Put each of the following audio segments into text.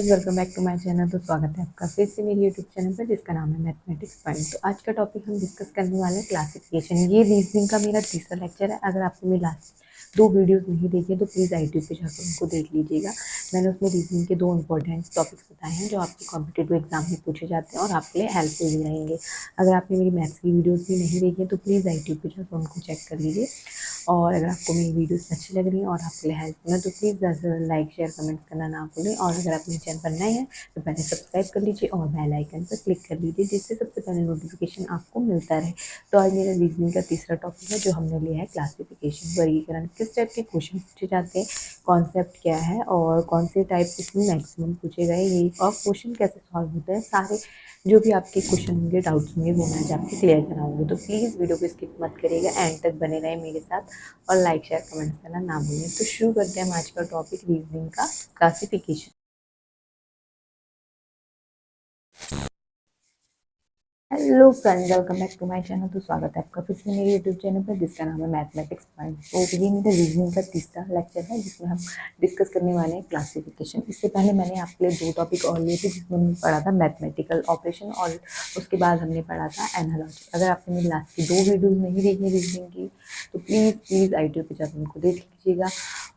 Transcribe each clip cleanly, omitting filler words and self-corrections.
Welcome back to my channel. तो स्वागत है आपका फिर से मेरी यूट्यूब चैनल पर जिसका नाम है मैथमेटिक्स पॉइंट। तो आज का टॉपिक हम डिस्कस करने वाले हैं क्लासिफिकेशन। ये रीजनिंग का मेरा तीसरा लेक्चर है। अगर आपने मेरी लास्ट दो वीडियोस नहीं देखी तो प्लीज़ यूट्यूब पे जाकर उनको देख लीजिएगा। मैंने उसमें रीजनिंग के दो इंपॉर्टेंट टॉपिक्स बताए हैं जो आपके कॉम्पिटेटिव एग्जाम में पूछे जाते हैं और आपके लिए हेल्पफुल भी रहेंगे। अगर आपने मेरी मैथ्स की वीडियोज़ भी नहीं देखी तो प्लीज़ यूट्यूब पर जाकर उनको चेक कर लीजिए। और अगर आपको मेरी वीडियोस अच्छी लग रही हैं और आपके लिए हेल्पफुल है तो प्लीज़ ज़्यादा से ज़्यादा लाइक शेयर कमेंट करना ना भूलें। और अगर आप मेरे चैनल पर नए हैं तो पहले सब्सक्राइब कर लीजिए और बेल आइकन पर क्लिक कर लीजिए जिससे सबसे पहले नोटिफिकेशन आपको मिलता रहे। तो आज मेरा रीजनिंग का तीसरा टॉपिक है जो हमने लिया है क्लासिफिकेशन, वर्गीकरण। किस टाइप के क्वेश्चन पूछे जाते हैं, कॉन्सेप्ट क्या है और कौन से टाइप इसमें मैक्सिमम पूछे गए, ये और क्वेश्चन कैसे सॉल्व होते हैं, सारे जो भी आपके क्वेश्चन होंगे, डाउट्स होंगे, वो मैं आपके क्लियर कराऊंगी। तो प्लीज़ वीडियो को स्किप मत करिएगा, एंड तक बने रहें मेरे साथ और लाइक शेयर कमेंट करना ना भूलें। तो शुरू करते हैं हम आज का टॉपिक रीजनिंग का classification. Hello friends, welcome back to my channel. तो स्वागत है आपका फिर से मेरे यूट्यूब चैनल पर जिसका नाम है मैथमेटिक्स पॉइंट। तो ये मेरा रीजनिंग का तीसरा लेक्चर है जिसमें हम डिस्कस करने वाले हैं क्लासिफिकेशन। इससे पहले मैंने आपके लिए दो टॉपिक और लिए थे जिसमें हमने पढ़ा था मैथमेटिकल ऑपरेशन और उसके बाद हमने पढ़ा था एनालॉजी। अगर आपने मेरी लास्ट की दो वीडियोज़ नहीं देखी रीजनिंग की तो प्लीज़ यूट्यूब पर जाकर उनको देख लीजिएगा।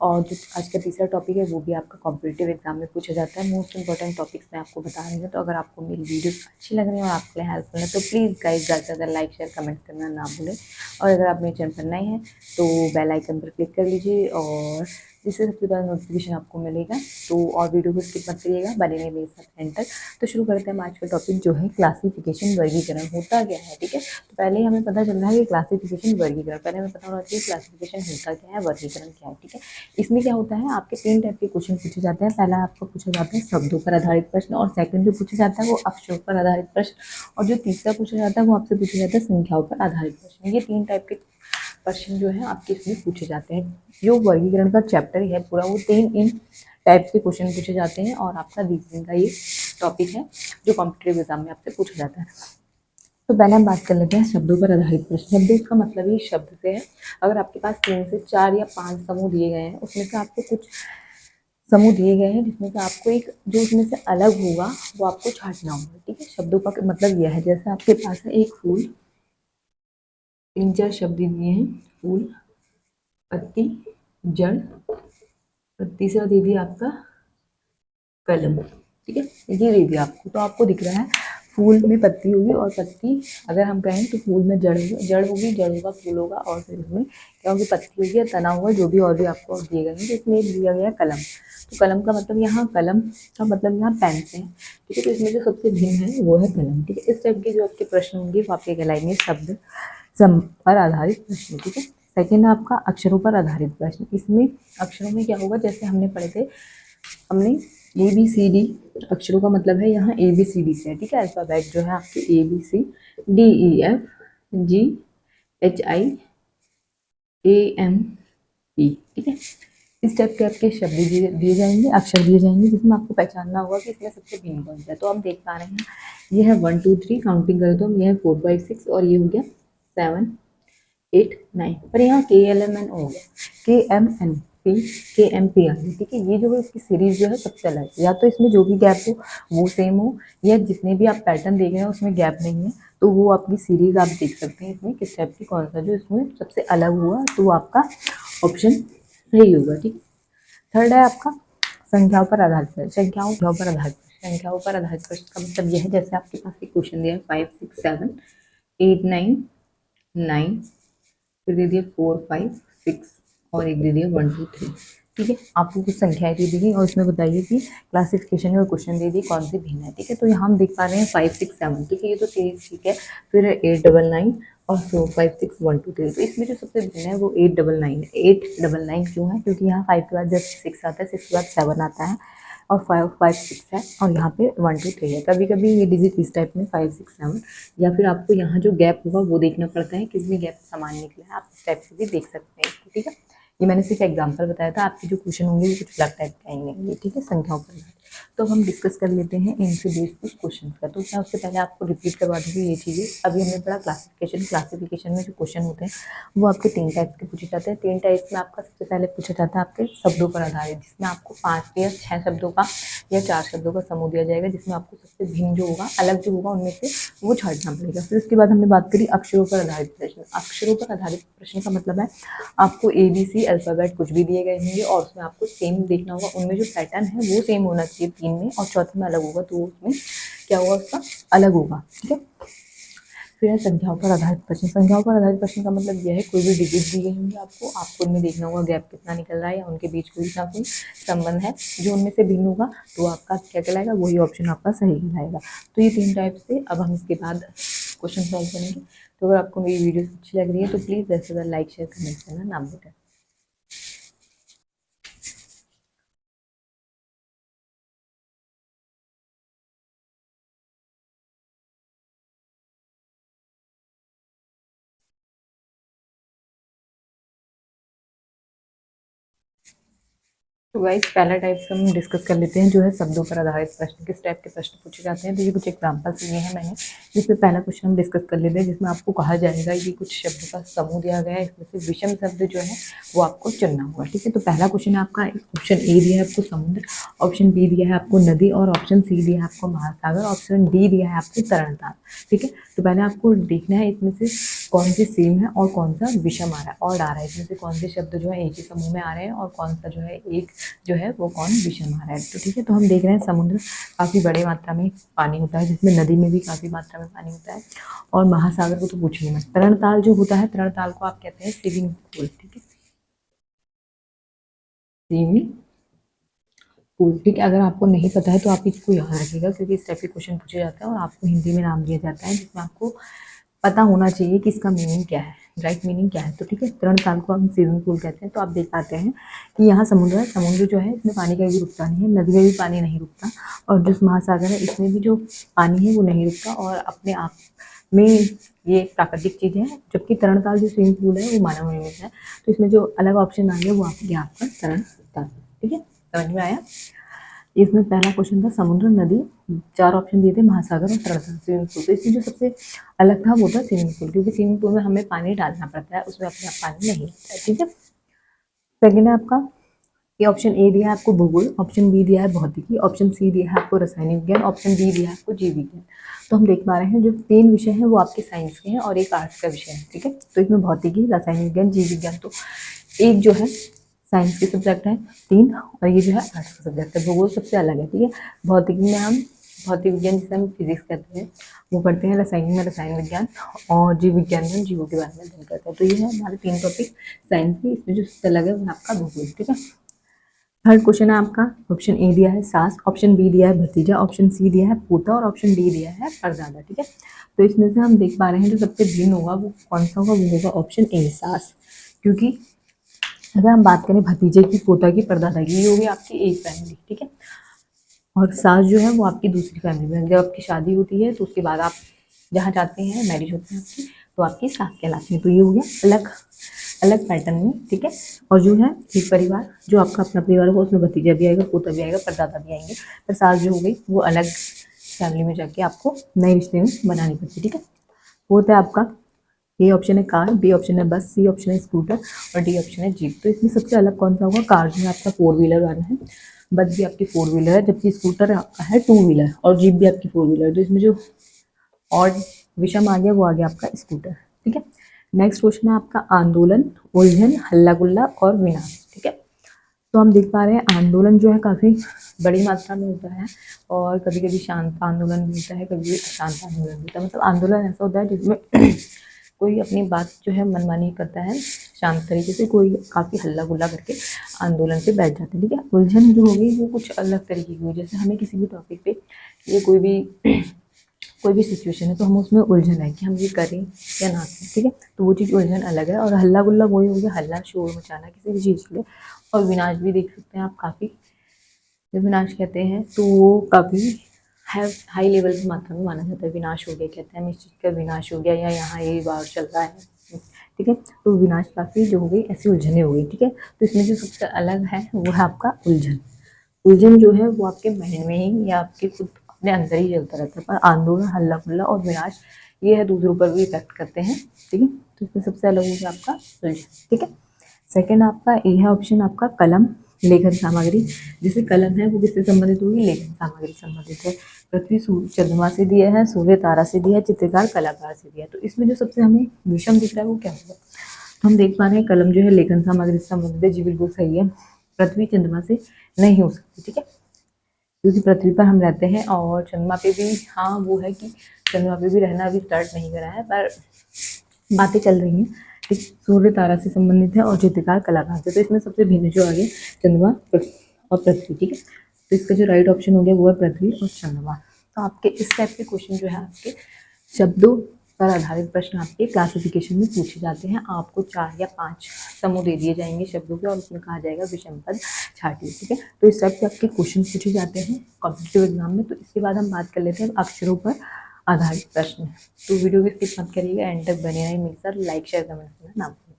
और जो आज का तीसरा टॉपिक है वो भी आपका कॉम्पिटिटिव एग्जाम में पूछा जाता है। मोस्ट इंपॉर्टेंट टॉपिक्स मैं आपको बता रही हूँ। तो अगर आपको मेरी वीडियो अच्छी लग रही है और आपके लिए हेल्पफुल है तो प्लीज़ गाइस ज़्यादा से ज़्यादा लाइक शेयर कमेंट करना ना भूलें। और अगर आप मेरे चैनल पर नए हैं तो बेल आइकन पर क्लिक कर लीजिए और जिससे सबसे पहले नोटिफिकेशन आपको मिलेगा। तो और वीडियो को स्किप मत करिएगा, बने रहिए मेरे साथ एंड तक। तो शुरू करते हैं हम आज का टॉपिक जो है क्लासिफिकेशन, वर्गीकरण होता क्या है। ठीक है, तो पहले ही हमें पता चल रहा है कि क्लासिफिकेशन वर्गीकरण, पहले हमें पता होना चाहिए क्लासिफिकेशन होता क्या है, वर्गीकरण क्या है। ठीक है, इसमें क्या होता है, आपके तीन टाइप के क्वेश्चन पूछे जाते हैं। पहला आपको पूछा जाता है शब्दों पर आधारित प्रश्न, और सेकंड जो पूछा जाता है वो अक्षरों पर आधारित प्रश्न, और जो तीसरा पूछा जाता है वो आपसे पूछा जाता है संख्याओं पर आधारित प्रश्न। ये तीन टाइप के क्वेश्चन जो है आपके इसमें पूछे जाते हैं। जो वर्गीकरण का चैप्टर है पूरा, वो तीन इन टाइप के क्वेश्चन पूछे जाते हैं और आपका रीजनिंग का ये टॉपिक है जो कॉम्पिटेटिव एग्जाम में आपसे पूछा जाता है। तो पहले हम बात कर लेते हैं शब्दों पर आधारित प्रश्न। शब्द का मतलब ही शब्द से है। अगर आपके पास 3 से 4 या 5 समूह दिए गए हैं, उसमें से आपको कुछ समूह दिए गए हैं जिसमें से आपको एक जो उसमें से अलग होगा वो आपको छांटना होगा। ठीक है, शब्दों का मतलब यह है, जैसे आपके पास है एक फूल, 3-4 शब्द दिए हैं, फूल, पत्ती, जड़, और तीसरा दे दिया आपका कलम। ठीक है, ये दे दिया आपको। तो आपको दिख रहा है फूल में पत्ती होगी, और पत्ती अगर हम कहें तो फूल में जड़ होगी, जड़ होगी, जड़ होगा, फूल होगा, और फिर उसमें क्या होगी, पत्ती होगी या तना होगा, जो भी और भी आपको दिए गए हैं। तो इसमें दिया गया कलम। तो कलम का मतलब यहाँ, कलम का मतलब यहाँ पेन से है। ठीक है, तो इसमें जो सबसे भिन्न है वो है कलम। ठीक है, इस टाइप के जो आपके प्रश्न होंगे वो आपके कहलाएंगे शब्द पर आधारित प्रश्न। ठीक है, सेकेंड आपका अक्षरों पर आधारित प्रश्न। इसमें अक्षरों में क्या होगा, जैसे हमने पढ़े थे, हमने ABCD, अक्षरों का मतलब है यहाँ ABCD से। ठीक है, अल्फाबेट जो है आपके ABCDEFGHIAMP। ठीक है, इस टाइप के आपके शब्द दिए जाएंगे, अक्षर दिए जाएंगे, जिसमें आपको पहचानना होगा कि इसमें सबसे भिन्न कौन सा है। तो आप देख पा रहे हैं ये है 1 2 3, काउंटिंग करें तो ये है 4 5 6, और ये हो गया 7 8 9, पर यहाँ KLMN हो गया, KMP आ गई। ठीक है, ये जो है इसकी सीरीज जो है सबसे अलग है। या तो इसमें जो भी गैप हो वो सेम हो, या जितने भी आप पैटर्न देख रहे हैं उसमें गैप नहीं है, तो वो आपकी सीरीज आप देख सकते हैं इसमें किस टाइप की कौन सा जो इसमें सबसे अलग हुआ, तो वो आपका ऑप्शन सही होगा। ठीक, थर्ड है आपका संख्याओं पर आधारित प्रश्न। संख्याओं पर आधारित प्रश्न का मतलब यह है, जैसे आपके पास एक क्वेश्चन दिया है 5 6 7 8 9 9, फिर दे दिया 4 5 6, और एक दे दिया 1 2 3। ठीक है, आपको कुछ संख्याएं दे दी और इसमें बताइए कि क्लासिफिकेशन में क्वेश्चन दे दिए कौन सी भिन्न है। ठीक है, तो यहाँ हम देख पा रहे हैं 5 6 7। ठीक है, ये तो सीरीज ठीक है। फिर 8 9 9 और 4 5 6 1 2 3। तो इसमें जो सबसे भिन्न है वो 8 9 9 है। 8 9 9 क्यों है, क्योंकि यहाँ 5 के बाद जब 6 आता है, 6 के बाद 7 आता है, और 5 5 6 है, और यहाँ पे 1 2 3 है। कभी कभी ये डिजिट इस टाइप में 5 6 7, या फिर आपको यहाँ जो गैप होगा वो देखना पड़ता है, किस में गैप समान निकला है, आप इस टाइप से भी देख सकते हैं। ठीक है, ये मैंने सिर्फ एग्जांपल बताया था, आपके जो क्वेश्चन होंगे वो कुछ अलग टाइप के आएंगे। ठीक है, संख्याओं पर। तो हम डिस्कस कर लेते हैं इनसे बेस्ड कुछ क्वेश्चन का। तो मैं उससे पहले आपको रिपीट करवा दूँगी ये चीज़ें। अभी हमने पढ़ा क्लासिफिकेशन में जो क्वेश्चन होते हैं वो आपके 3 टाइप के पूछे जाते हैं। 3 टाइप में आपका सबसे पहले पूछा जाता है आपके शब्दों पर आधारित, जिसमें आपको 5 या 6 शब्दों का या 4 शब्दों का समूह दिया जाएगा, जिसमें आपको सबसे भिन्न जो होगा, अलग जो होगा, उनमें से वो छांटना पड़ेगा। फिर उसके बाद हमने बात करी अक्षरों पर आधारित प्रश्न। अक्षरों पर आधारित प्रश्न का मतलब है आपको ABC अल्फ़ाबेट कुछ भी दिए गए होंगे और उसमें आपको सेम देखना होगा, उनमें जो पैटर्न है वो सेम होना चाहिए 3 में, और चौथे में अलग होगा तो उसमें क्या होगा, उसका अलग होगा। ठीक है। फिर है संख्याओं पर आधारित प्रश्न। संख्याओं पर आधारित प्रश्न का मतलब यह है कोई भी डिजिट दी गई होंगी आपको उनमें देखना होगा गैप कितना निकल रहा है या उनके बीच कोई ना कोई संबंध है जो उनमें से भिन्न होगा, तो आपका क्या कहलाएगा, वही ऑप्शन आपका सही कहलाएगा। तो ये 3 टाइप से अब हम इसके बाद क्वेश्चन सॉल्व करेंगे। तो अगर आपको मेरी वीडियो अच्छी लग रही है तो प्लीज़ वैसे ज़्यादा लाइक शेयर कमेंट करना ना भूलें। तो गाइस पहला टाइप से हम डिस्कस कर लेते हैं जो है शब्दों पर आधारित प्रश्न। किस टाइप के प्रश्न पूछे जाते हैं, तो ये कुछ एग्जांपल्स लिए हैं मैंने, जिसमें पहला क्वेश्चन हम डिस्कस कर लेते हैं, जिसमें आपको कहा जाएगा ये कुछ शब्दों का समूह दिया गया है, इसमें से विषम शब्द जो है वो आपको चुनना होगा। ठीक है। तो पहला क्वेश्चन है आपका, ऑप्शन ए दिया है आपको समुद्र, ऑप्शन बी दिया है आपको नदी, और ऑप्शन सी दिया है आपको महासागर, ऑप्शन डी दिया है आपको तरणताल। ठीक है। तो पहले आपको देखना है इसमें से कौन सी सेम है और कौन सा विषम आ रहा है, और आ रहा है, इसमें से कौन से शब्द जो है एक ही समूह में आ रहे हैं और कौन सा जो है एक जो है वो कौन विषम आ रहा है। तो ठीक है। तो हम देख रहे हैं समुद्र काफ़ी बड़ी मात्रा में पानी होता है, जिसमें नदी में भी काफ़ी मात्रा में पानी होता है, और महासागर को तो पूछिए मत। तरणताल जो होता है, तरणताल को आप कहते हैं स्विमिंग पूल। ठीक है। Swimming pool. ठीक है। अगर आपको नहीं पता है तो आप इसको याद रखिएगा, क्योंकि इस टाइप के क्वेश्चन पूछे जाते हैं और आपको हिंदी में नाम दिया जाता है, जिसमें आपको पता होना चाहिए कि इसका मीनिंग क्या है, राइट मीनिंग क्या है। तो ठीक है। तरणताल को हम स्विमिंग पूल कहते हैं। तो आप देख पाते हैं कि यहाँ समुद्र है, समुद्र जो है इसमें पानी कभी रुकता नहीं है, नदी में भी पानी नहीं रुकता, और जो महासागर है इसमें भी जो पानी है वो नहीं रुकता, और अपने आप में ये प्राकृतिक चीज़ें हैं। जबकि तरणताल जो स्विमिंग पूल है वो मानव निर्मित है। तो इसमें जो अलग ऑप्शन आ गया वो आपका तरणताल। ठीक है। समझ में आया। इसमें पहला क्वेश्चन था समुद्र, नदी, 4 ऑप्शन दिए थे महासागर और तरणताल, स्विमिंग पूल। तो इसमें जो सबसे अलग था वो था स्विमिंग पूल, क्योंकि स्विमिंग पूल में हमें पानी डालना पड़ता है, उसमें अपने आप पानी नहीं होता है। ठीक है। सेकेंड है आपका, ये ऑप्शन ए दिया है आपको भूगोल, ऑप्शन बी दिया है भौतिकी, ऑप्शन सी दिया है आपको रसायनिक विज्ञान, ऑप्शन डी दिया है आपको जीव विज्ञान। तो हम देख पा रहे हैं जो 3 विषय हैं वो आपके साइंस के हैं और एक आर्ट्स का विषय है। ठीक है। तो इसमें भौतिकी, रसायनिक विज्ञान, जीव विज्ञान, तो एक जो है साइंस के सब्जेक्ट है 3, और ये जो है आर्ट्स का सब्जेक्ट है। भूगोल सबसे अलग है। ठीक है। भौतिकी में हम भौतिक विज्ञान जिसे हम फिजिक्स कहते हैं वो पढ़ते हैं, रसायनिक में रसायन विज्ञान, और जीव विज्ञान में हम जीवों के बारे में अध्ययन करते हैं। तो ये है हमारे 3 टॉपिक साइंस के। इसमें जो सबसे अलग है वो आपका भूगोल। ठीक है। थर्ड क्वेश्चन है आपका, ऑप्शन ए दिया है सास, ऑप्शन बी दिया है भतीजा, ऑप्शन सी दिया है पोता, और ऑप्शन डी दिया है परदादा। ठीक है। तो इसमें से हम देख पा रहे हैं जो सबसे भिन्न होगा वो कौन सा होगा, वो होगा ऑप्शन ए सास। क्योंकि अगर हम बात करें भतीजे की, पोता की, परदादा की, ये होगी आपकी एक फैमिली। ठीक है। और सास जो है वो आपकी दूसरी फैमिली में, जब आपकी शादी होती है तो उसके बाद आप जहाँ जाते हैं, मैरिज होती है आपकी, तो आपकी सास कहलाती है। तो ये हो गया अलग अलग पैटर्न में। ठीक है। और जो है एक परिवार जो आपका अपना परिवार होगा उसमें भतीजा भी आएगा, पोता भी आएगा, परदादा भी आएंगे, पर सास जो हो गई वो अलग फैमिली में जाके आपको नए रिश्ते में बनानी पड़ती है। ठीक है। फोर्थ है आपका, ए ऑप्शन है कार, बी ऑप्शन है बस, सी ऑप्शन है स्कूटर, और डी ऑप्शन है जीप। तो इसमें सबसे अलग कौन सा होगा, कार जो है आपका 4 व्हीलर वाला है, बस भी आपकी 4 व्हीलर है, जबकि स्कूटर आपका है 2 व्हीलर, और जीप भी आपकी 4 व्हीलर। तो इसमें जो और विषम आ गया वो आ गया आपका स्कूटर। ठीक है। नेक्स्ट क्वेश्चन है आपका आंदोलन, उलझन, हल्ला गुल्ला और विनाश। ठीक है। तो हम देख पा रहे हैं आंदोलन जो है काफ़ी बड़ी मात्रा में होता है, और कभी कभी शांत आंदोलन भी होता है, कभी अशांत आंदोलन भी होता है। मतलब आंदोलन ऐसा होता है जिसमें कोई अपनी बात जो है मनमानी करता है शांत तरीके से, कोई काफ़ी हल्ला गुल्ला करके आंदोलन पे बैठ जाते हैं। ठीक है। उलझन जो होगी वो कुछ अलग तरीके की हुई, जैसे हमें किसी भी टॉपिक पे ये कोई भी सिचुएशन है तो हम उसमें उलझन है कि हम ये करें या ना करें। ठीक है। तो वो चीज़ उलझन अलग है। और हल्ला गुल्ला वही हो गया, हल्ला शोर मचाना किसी भी चीज़ के लिए। और विनाश भी देख सकते हैं आप, काफ़ी जब विनाश कहते हैं तो वो काफ़ी हाई लेवल की मात्रा में माना जाता है। विनाश हो गया कहते हैं हम, इस चीज़ का विनाश हो गया, या यहाँ ये वार चल रहा है। ठीक है। तो विनाश काफ़ी जो हो गई ऐसी उलझने हो गई। ठीक है। तो इसमें जो सबसे अलग है वो है आपका उलझन। उलझन जो है वो आपके माइंड में ही या आपके खुद अपने अंदर ही चलता रहता है, पर आंदोलन, हल्ला गुल्ला और विनाश ये है दूसरों पर भी इफेक्ट करते हैं। ठीक है, तो इसमें सबसे अलग हो गया आपका उलझन। ठीक है, सेकंड आपका ए है ऑप्शन आपका कलम, लेखन सामग्री। जैसे कलम है वो किससे संबंधित होगी, लेखन सामग्री से संबंधित है। पृथ्वी चंद्रमा से दिया है, सूर्य तारा से दिया है, चित्रकार कलाकार से दिया है। तो इसमें जो सबसे हमें विषम दिख रहा है वो क्या होगा, तो हम देख पा रहे हैं कलम जो है लेखन सामग्री से संबंधित है, जी बिल्कुल सही है। पृथ्वी चंद्रमा से नहीं हो सकती, ठीक है, क्योंकि पृथ्वी पर हम रहते हैं और चंद्रमा पे भी, हाँ वो है कि चंद्रमा पे भी रहना अभी स्टार्ट नहीं करा है, पर बातें चल रही हैं। ठीक, सूर्य तारा से संबंधित है और चित्रकार कलाकार से। तो इसमें सबसे भिन्न जो आगे चंद्रमा और पृथ्वी। ठीक है, तो इसका जो राइट ऑप्शन हो गया वो है पृथ्वी और चंद्रमा। तो आपके इस टाइप के क्वेश्चन जो है आपके शब्दों पर आधारित प्रश्न आपके क्लासिफिकेशन में पूछे जाते हैं। आपको 4 या 5 समूह दे दिए जाएंगे शब्दों के और उसमें कहा जाएगा विषम पद छाटिए। ठीक है, तो इस टाइप के आपके क्वेश्चन पूछे जाते हैं कॉम्पिटिटिव एग्जाम में। तो इसके बाद हम बात कर लेते हैं अक्षरों पर आधारित प्रश्न। तो वीडियो को स्किप मत करिएगा, एंड तक बने रहिए मेरे साथ। लाइक शेयर कमेंट करना ना भूलें।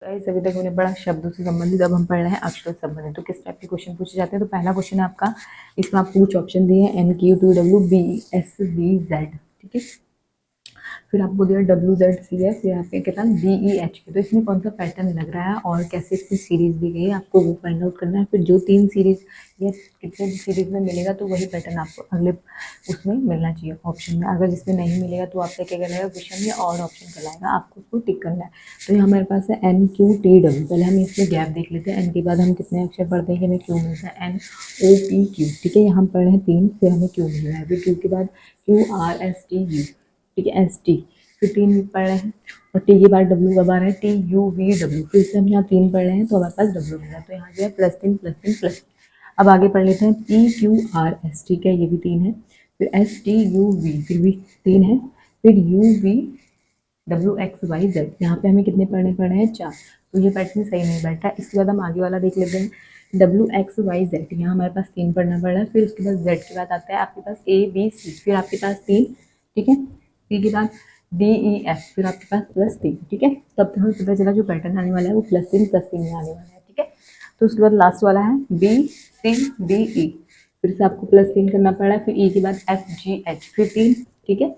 तो अभी तक हमने पढ़ा शब्दों से संबंधित, अब हम पढ़ रहे हैं अक्षरों से संबंधित। तो किस टाइप के क्वेश्चन पूछे जाते हैं, तो पहला क्वेश्चन है आपका, इसमें आपको कुछ ऑप्शन दिए हैं NQ2WBSVZ। ठीक है, फिर आपको दिया WZCF, फिर आपके कितना DEH के। तो इसमें कौन सा पैटर्न लग रहा है और कैसे इसकी सीरीज दी गई है आपको वो फाइंड आउट करना है। फिर जो 3 सीरीज या कितने सीरीज में मिलेगा तो वही पैटर्न आपको अगले उसमें मिलना चाहिए ऑप्शन में। अगर जिसमें नहीं मिलेगा तो आपका क्या कहलाएगा, विषम या और ऑप्शन कहलाएगा, आपको उसको टिक करना है। तो यहाँ हमारे पास है NQTW। पहले हम इसमें गैप देख लेते हैं, एन के बाद हम कितने अक्षर पढ़ते हैं कि हमें क्यू मिलता है, NOPQ। ठीक है, यहाँ हम पढ़ रहे हैं 3, फिर हमें क्यू मिल रहा है, फिर क्यू के बाद QRSTU। ठीक है, ST, फिर 3 पढ़ रहे हैं, और टी के बाद W कब आ रहा है, TUVW। फिर से हम यहाँ 3 पढ़ रहे हैं तो हमारे पास W मिल रहा है, तो यहाँ जो है +3 +3 +3। अब आगे पढ़ लेते हैं PQRS। ठीक है, ये भी 3 है, फिर STUV, फिर भी 3 है, फिर UVWXYZ। यहाँ पे हमें कितने पढ़ने पड़े हैं, 4। तो ये पैटर्न सही नहीं बैठा। इसके बाद हम आगे वाला देख लेते हैं WXYZ। यहाँ हमारे पास 3 पढ़ना पड़ रहा है, फिर उसके बाद Z के बाद आता है आपके पास ABC, फिर आपके पास 3। ठीक है, C के बाद DEF, फिर आपके पास +3। ठीक है, तब हमें पता चला जो पैटर्न आने वाला है वो +3 +3 में आने वाला है। ठीक है, तो उसके बाद लास्ट वाला है BCDE, फिर से आपको +3 करना पड़ रहा है, फिर E के बाद FGH, फिर 3। ठीक है,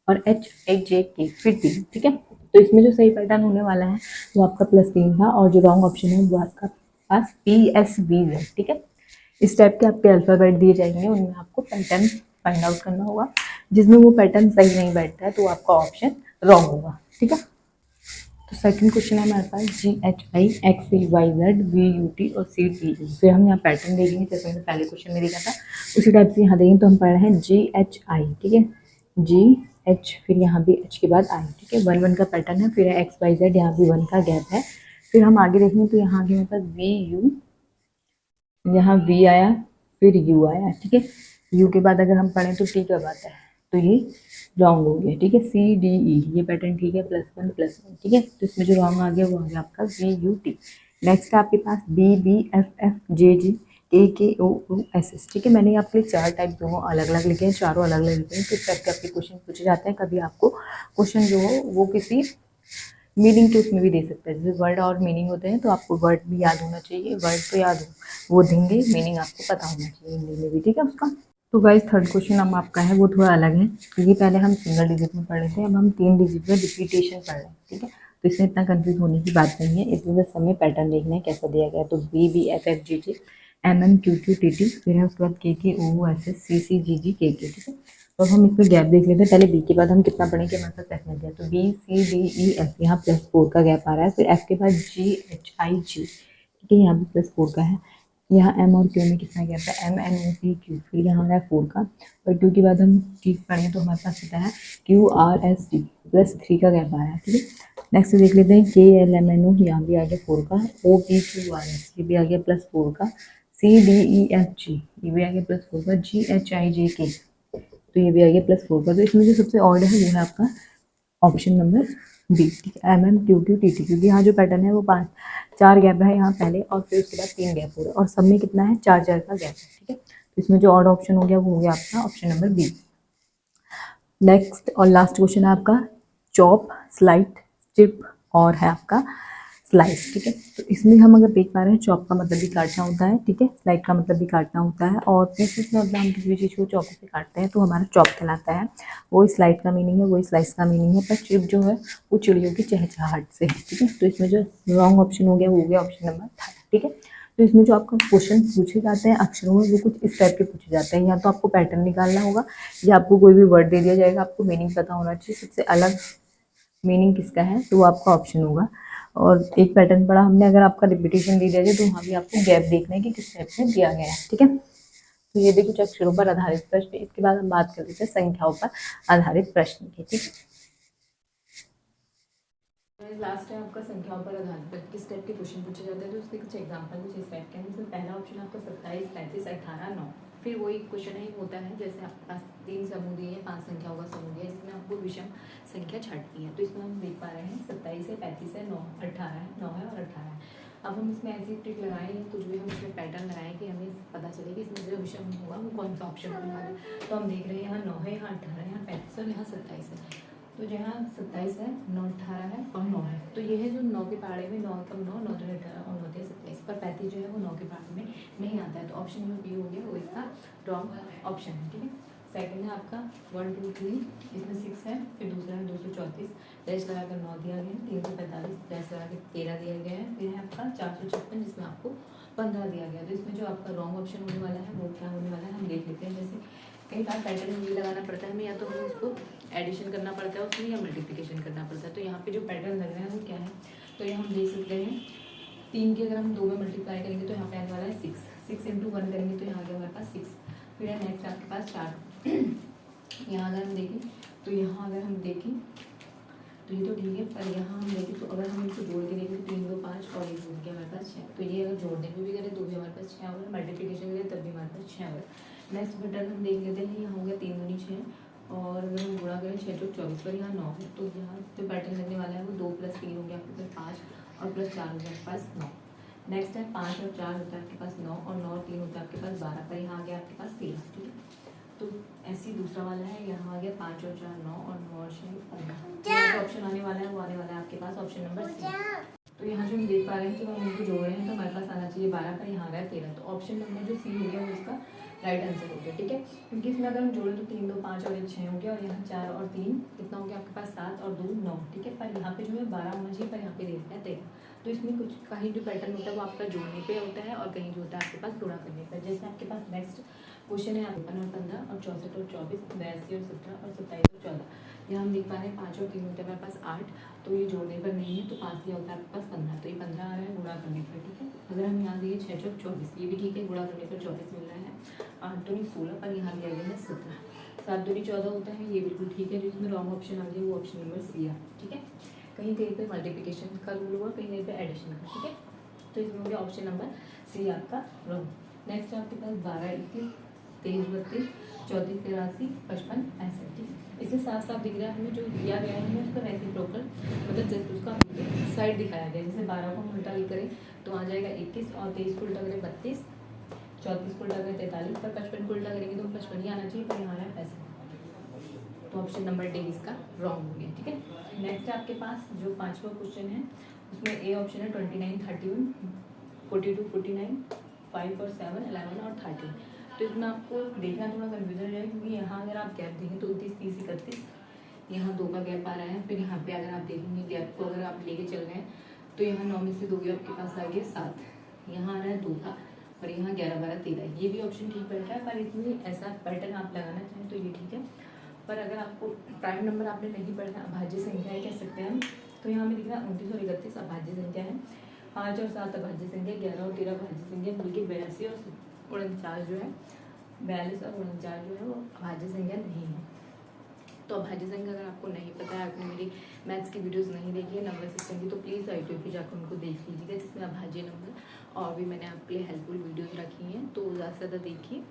और HIJK, फिर 3। ठीक है, तो इसमें जो सही पैटर्न होने वाला है वो आपका +3 था, और जो रॉन्ग ऑप्शन है वो आपका पास PSVZ। ठीक है, इस टाइप के आपके अल्फ़ाबेट दिए जाएंगे, उनमें आपको पैटर्न फाइंड आउट करना होगा। जिसमें वो पैटर्न सही नहीं बैठता है तो आपका ऑप्शन रॉन्ग होगा। ठीक है, तो सेकंड क्वेश्चन है हमारे पास GHIXCYZVUT और CTU। फिर हम यहाँ पैटर्न देखेंगे जैसे हमने पहले क्वेश्चन में देखा था, उसी टाइप से यहाँ देखेंगे। तो हम पढ़ रहे हैं GHI। ठीक है, GH, फिर यहाँ भी H के बाद I। ठीक है, 1 1 का पैटर्न है, फिर है XYZ, यहाँ भी 1 का गैप है। फिर हम आगे देखेंगे तो यहाँ आगे मेरे पास VU, यहाँ V आया, फिर U आया। ठीक है, U के बाद अगर हम पढ़ें तो T कब आता है, तो ये रॉन्ग हो गया। ठीक है, CDE, ये पैटर्न ठीक है, +1 +1। ठीक है, तो इसमें जो रॉन्ग आ गया वो आ गया आपका VUT। नेक्स्ट है आपके पास BBFFJJ KKOOSS। ठीक है, मैंने आपके लिए 4 टाइप दोनों अलग अलग लिखे हैं, चारों अलग अलग लिखे हैं। किस टाइप के आपके क्वेश्चन पूछे जाते हैं, कभी आपको क्वेश्चन जो हो वो किसी मीनिंग के उसमें भी दे सकते हैं, जैसे वर्ड और मीनिंग होते हैं, तो आपको वर्ड भी याद होना चाहिए, वर्ड तो याद हो वो देंगे, मीनिंग आपको पता होना चाहिए हिंदी में भी। ठीक है उसका। तो गाइस थर्ड क्वेश्चन हम आपका है वो थोड़ा अलग है, क्योंकि पहले हम सिंगल डिजिट में पढ़ रहे थे, अब हम 3 डिजिट में रिपीटेशन पढ़ रहे हैं। ठीक है, तो इसमें इतना कंफ्यूज होने की बात नहीं है, इसमें बस हमें पैटर्न देखना है कैसा दिया गया। तो BBFFJJ MMQQTT, फिर है उसके बाद KKOOSS CCGGKK। ठीक है, तो अब हम इसमें गैप देख लेते हैं। पहले बी के बाद हम कितना पढ़ेंगे, हमारे पास एफ मिल गया, तो BCDEF, यहाँ +4 का गैप आ रहा है। फिर एफ के बाद GHIG। ठीक है, यहाँ भी +4 का है। यहाँ एम और क्यू में कितना गैप है, MNOPQ, फिर यहाँ आ रहा है 4 का। और क्यू के बाद हम ठीक पढ़ें तो हमारे पास कितना है, QRST, +3 का गैप आ रहा है। ठीक है, नेक्स्ट देख लेते हैं KLMNO, यहाँ भी आ गया 4 का। OPQRS, ये भी आ गया +4 का। CDEFG, ये भी आ गया +4 का। GHIJK, तो ये भी आ गया +4 का। तो इसमें जो सबसे ऑड है वो है आपका ऑप्शन नंबर बी। ठीक है, MMQQTT, क्योंकि यहाँ जो पैटर्न है वो 4 गैप है यहाँ पहले, और फिर उसके बाद 3 गैप हो रहा है, और सब में कितना है, 4 का गैप है। ठीक है, तो इसमें जो ऑड ऑप्शन हो गया वो हो गया आपका ऑप्शन नंबर बी। नेक्स्ट और लास्ट क्वेश्चन है आपका चॉप, स्लाइड, स्ट्रिप और है आपका स्लाइस, ठीक है। तो इसमें हम अगर देख पा रहे हैं चॉप का मतलब भी काटना होता है, ठीक है, स्लाइड का मतलब भी काटना होता है, और पीसेस में मतलब हम किसी भी चीज़ को चाकू से काटते हैं तो हमारा चॉप कहलाता है। वही स्लाइड का मीनिंग है, वही स्लाइस का मीनिंग है, पर चिप जो है वो चिड़ियों की चहचहाहट से है, ठीक है। तो इसमें जो रॉन्ग ऑप्शन हो गया ऑप्शन नंबर 3, ठीक है। तो इसमें जो आपका क्वेश्चन पूछे जाते हैं अक्षरों में वो कुछ इस टाइप के पूछे जाते हैं, या तो आपको पैटर्न निकालना होगा या आपको कोई भी वर्ड दे दिया जाएगा, आपको मीनिंग पता होना चाहिए सबसे अलग मीनिंग किसका है, तो वो आपका ऑप्शन होगा। और एक पैटर्न पढ़ा हमने, अगर आपका रिपीटेशन दे दिया जाए तो वहाँ भी आपको गैप देखना है कि किस टाइप से दिया गया है, ठीक है। तो ये देखो कुछ अक्षरों पर आधारित प्रश्न। इसके बाद हम बात कर लेते हैं संख्याओं पर आधारित प्रश्न की, ठीक है। लास्ट है आपका संख्याओं पर आधारित किस टाइप के क्वेश्चन पूछे जाते हैं, तो उसके कुछ एग्जांपल कुछ इस टाइप के हैं। जैसे पहला ऑप्शन आपका 27, 35, 18, 9। फिर वही क्वेश्चन है होता है जैसे आपके पास 3 समूह दिए हैं, 5 संख्याओं का समूह दिया है जिसमें आपको विषम संख्या छांटनी है। तो इसमें हम देख पा रहे हैं 27 है, 35 है, 9, 18 है, 9 है और 18 है। अब हम इसमें ऐसी ट्रिक लगाएं या कुछ भी हम इसमें पैटर्न लगाएं कि हमें पता चले कि इसमें जो विषम होगा वो कौन सा ऑप्शन होने वाला है। तो हम देख रहे हैं यहाँ 9 है, यहाँ 18 है, यहाँ 35 है और यहाँ 27 है। तो जहाँ 27 है, 9, 18 है और 9 है, तो ये है जो 9 के पहाड़े में 9 कम 9, 9 3 18 और 9 3 27, पर 35 जो है वो 9 के पहाड़े में नहीं आता है। तो ऑप्शन जो बी हो गया वो इसका रॉन्ग ऑप्शन है, ठीक है। सेकंड है आपका 1 2 3, इसमें 6 है, फिर दूसरा है 234, डैश लगाकर 9 दिया गया है, 345 डैश लगा के 13 दिया गया है, फिर है आपका 456 जिसमें आपको 15 दिया गया। तो इसमें जो आपका रॉन्ग ऑप्शन होने वाला है वो क्या होने वाला है हम देख लेते हैं। जैसे कई बार पैटर्न ये लगाना पड़ता है हमें, या तो हमें उसको एडिशन करना पड़ता है उसमें या मल्टीप्लिकेशन करना पड़ता है। तो यहाँ पे जो पैटर्न लग रहा है वो क्या है, तो ये हम देख सकते हैं 3 की अगर हम 2 में मल्टीप्लाई करेंगे तो यहाँ पे आने वाला है 6, 6 इंटू 1 करेंगे तो यहाँ आ गया हमारे पास 6। फिर है नेक्स्ट आपके पास 4। यहाँ अगर हम देखें तो यहाँ अगर हम देखें तो ये तो ठीक है, पर यहाँ हम देखें तो अगर हम इसको जोड़ के देखें तो 3 2 5 और 1 हो गया हमारे पास 6। तो ये अगर जोड़ने में भी करें तो भी हमारे पास 6 होगा, मल्टीप्लिकेशन करें तब भी हमारे पास 6 होगा। नेक्स्ट पैटर्न हम देख लेते हैं, यहाँ हो गया 3 दूनी 6 और अगर हम गुणा करें 6 चौक 24 पर यहाँ 9 है। तो यहाँ जो पैटर्न लगने वाला है वो 2 + 3 हो गया आपके पास 5 और +4 हो गया आपके पास 9। नेक्स्ट है 5 और 4 होता है आपके पास 9 और 9 और 3 होता है आपके पास 12, पर यहाँ आ गया आपके पास 13, ठीक है। तो ऐसे ही दूसरा वाला है, यहाँ आ गया 5 और 4 9 और 9 और 6 15। ऑप्शन आने वाला है वो आने वाला है आपके पास ऑप्शन नंबर सी। तो यहाँ जो हम देख पा रहे हैं कि हम उनको जोड़ रहे हैं तो हमारे पास आना चाहिए 12, पर यहाँ आ रहा है 13। तो ऑप्शन नंबर जो सी हो गया वो इसका राइट आंसर हो गया, ठीक है। क्योंकि इसमें अगर हम जोड़ें तो 3 2 5 और 1 6 हो गया, और यहाँ 4 और 3 कितना हो गया आपके पास 7 और 2 9, ठीक है। पर यहाँ पे जो है 12 होना चाहिए, पर यहाँ पे दे दिया है 13। तो इसमें कुछ कहीं जो पैटर्न होता है वो आपका जोड़ने पे होता है और कहीं जो होता है आपके पास गुणा करने पर। जैसे आपके पास नेक्स्ट क्वेश्चन है 55 और 15 और 64 और 24, 82 और 17 और 27 और 14। यहाँ हम देख पा रहे हैं 5 और 3 होते हैं हमारे पास 8, तो ये जोड़ने पर नहीं है, तो 5 दिया होता है आपके पास 15, तो ये 15 आ रहा है गुणा करने पर, ठीक है। अगर हम यहाँ दिए 6 चौक 24, ये भी ठीक है, गुणा करने पर 24 मिल रहा है। 8 दूनी 16, पर यहाँ दिया गया है 17। 7 दूनी 14 होता है, ये बिल्कुल ठीक है। जिसमें रॉन्ग ऑप्शन आ गया वो ऑप्शन नंबर सी है, ठीक है। कहीं कहीं पे मल्टीप्लिकेशन का रूल हुआ, कहीं कहीं पे एडिशन का, ठीक है। तो इसमें हो गया ऑप्शन नंबर सी आपका रॉन्ग। नेक्स्ट आपके पास 12 21 23 32 34 83 55 65, ठीक है। इससे साफ साफ दिख रहा है हमें जो दिया गया है हमें उसका रेसिप्रोकल मतलब जैसे उसका साइड दिखाया गया है। जैसे 12 को हम उल्टा करें तो आ जाएगा 21 और 23 को उल्टा करें 32, 34 को उल्टा करें 43, पर 55 को उल्टा करेंगे तो 55 ही आना चाहिए, पर यहाँ है 65। तो ऑप्शन नंबर डी इसका रॉन्ग हो गया, ठीक है। नेक्स्ट आपके पास जो 5वां क्वेश्चन है उसमें ए ऑप्शन है 29 31 42 49 5 और 7 11 और 13। तो इसमें आपको देखना थोड़ा कन्फ्यूजन हो जाएगा, क्योंकि यहाँ अगर आप गैप देखें तो 29 30 31, यहाँ 2 का गैप आ रहा है। फिर यहाँ पे अगर आप देखेंगे गैप को अगर आप लेके चल रहे हैं तो यहाँ 9 में से 2 गैप आपके पास आ गया 7, यहाँ आ रहा है 2 का, और यहाँ 11 12 13। ये भी ऑप्शन ठीक बैठा है, पर इसमें ऐसा पैटर्न आप लगाना चाहें तो ये ठीक है। पर अगर आपको प्राइम नंबर आपने नहीं पढ़ना, अभाज्य संख्या कह सकते हैं हम, तो यहाँ हमें दिख रहा है 29 और 31 अभाज्य संख्या है, 5 और 7 अभाज्य संख्या, 11 और 13 अभाज्य संख्या, बल्कि 82 और 49 जो है 42 और 49 जो है वो अभाज्य संख्या नहीं है। तो अभाज्य संख्या अगर आपको नहीं पता है, आपने मेरी मैथ्स की वीडियोस नहीं देखी है नंबर सिस्टम की, तो प्लीज़ यूट्यूब पे जाकर उनको देख लीजिएगा, जिसमें अभाज्य नंबर और भी मैंने आपके लिए हेल्पफुल वीडियोस रखी हैं। तो ज़्यादा से ज़्यादा देखिए,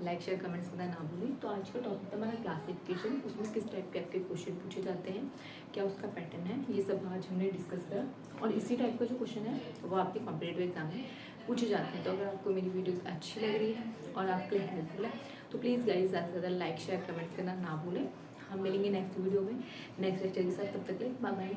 लाइक शेयर कमेंट्स करना ना भूलें। तो आज का टॉपिक था हमारा क्लासिफिकेशन, उसमें किस टाइप के आपके क्वेश्चन पूछे जाते हैं, क्या उसका पैटर्न है, ये सब आज हमने डिस्कस करा। और इसी टाइप का जो क्वेश्चन है वो आपके कॉम्पिटिटिव एग्जाम में पूछे जाते हैं। तो अगर आपको मेरी वीडियोस अच्छी लग रही है और आपके लिए हेल्पफुल है तो प्लीज़ गाइस ज़्यादा से ज़्यादा लाइक शेयर कमेंट्स करना ना भूलें। हम मिलेंगे नेक्स्ट वीडियो में नेक्स्ट लेक्चर के साथ, तब तक के लिए बाय बाय।